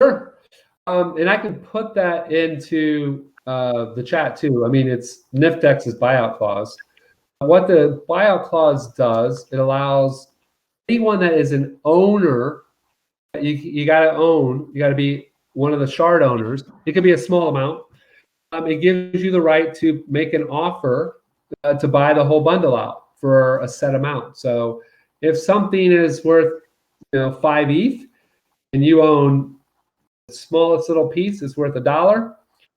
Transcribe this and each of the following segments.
Sure. And I can put that into the chat too. I mean, it's NIFTEX's buyout clause. What the buyout clause does, it allows anyone that is an owner, you got to own, you got to be one of the shard owners. It could be a small amount. It gives you the right to make an offer to buy the whole bundle out for a set amount. So if something is worth 5 ETH and you own the smallest little piece is worth $1,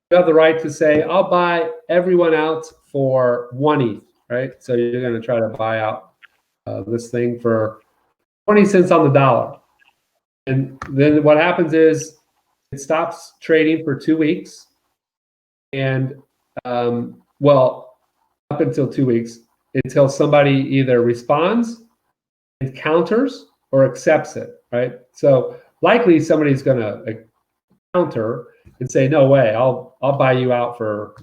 you have the right to say, I'll buy everyone out for 1 ETH, right? So you're going to try to buy out this thing for 20 cents on the dollar. And then what happens is it stops trading for 2 weeks. And well, up until 2 weeks, until somebody either responds and counters or accepts it, right? So likely somebody's going to counter and say, no way, I'll buy you out for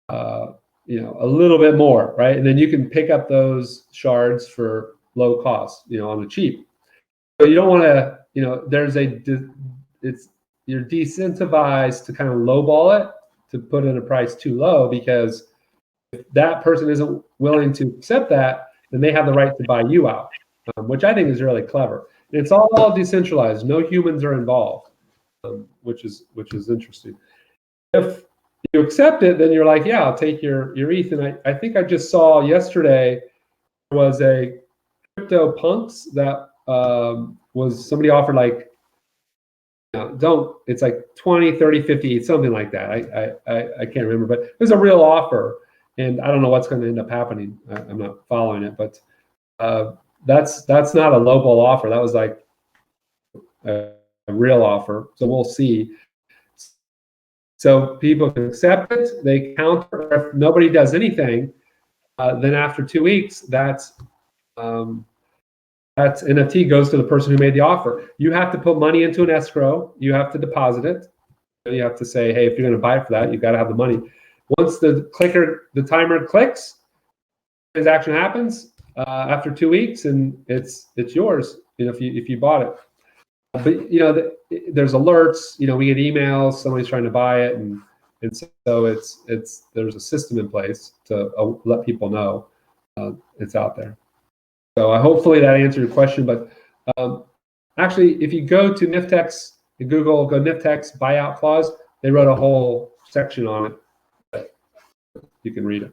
a little bit more, right? And then you can pick up those shards for low cost, on the cheap. So you don't want to, you're decentivized to kind of lowball it, to put in a price too low, because if that person isn't willing to accept that, then they have the right to buy you out, which I think is really clever. And it's all decentralized; no humans are involved, which is interesting. If you accept it, then you're like, yeah, I'll take your ETH. And I think I just saw yesterday there was a CryptoPunks that was somebody offered like. It's like 20, 30, 50, something like that. I can't remember, but it was a real offer, and I don't know what's going to end up happening. I'm not following it, but that's not a lowball offer. That was like a real offer. So we'll see. So people can accept it, they counter. If nobody does anything, then after 2 weeks, that's NFT goes to the person who made the offer. You have to put money into an escrow. You have to deposit it. You have to say, hey, if you're going to buy it for that, you've got to have the money. Once the timer clicks, transaction happens after 2 weeks, and it's yours. If you bought it. But there's alerts. We get emails. Somebody's trying to buy it, and so there's a system in place to let people know it's out there. So hopefully that answered your question. But actually, if you go to NIFTEX, you Google, go NIFTEX buyout clause, they wrote a whole section on it. You can read it.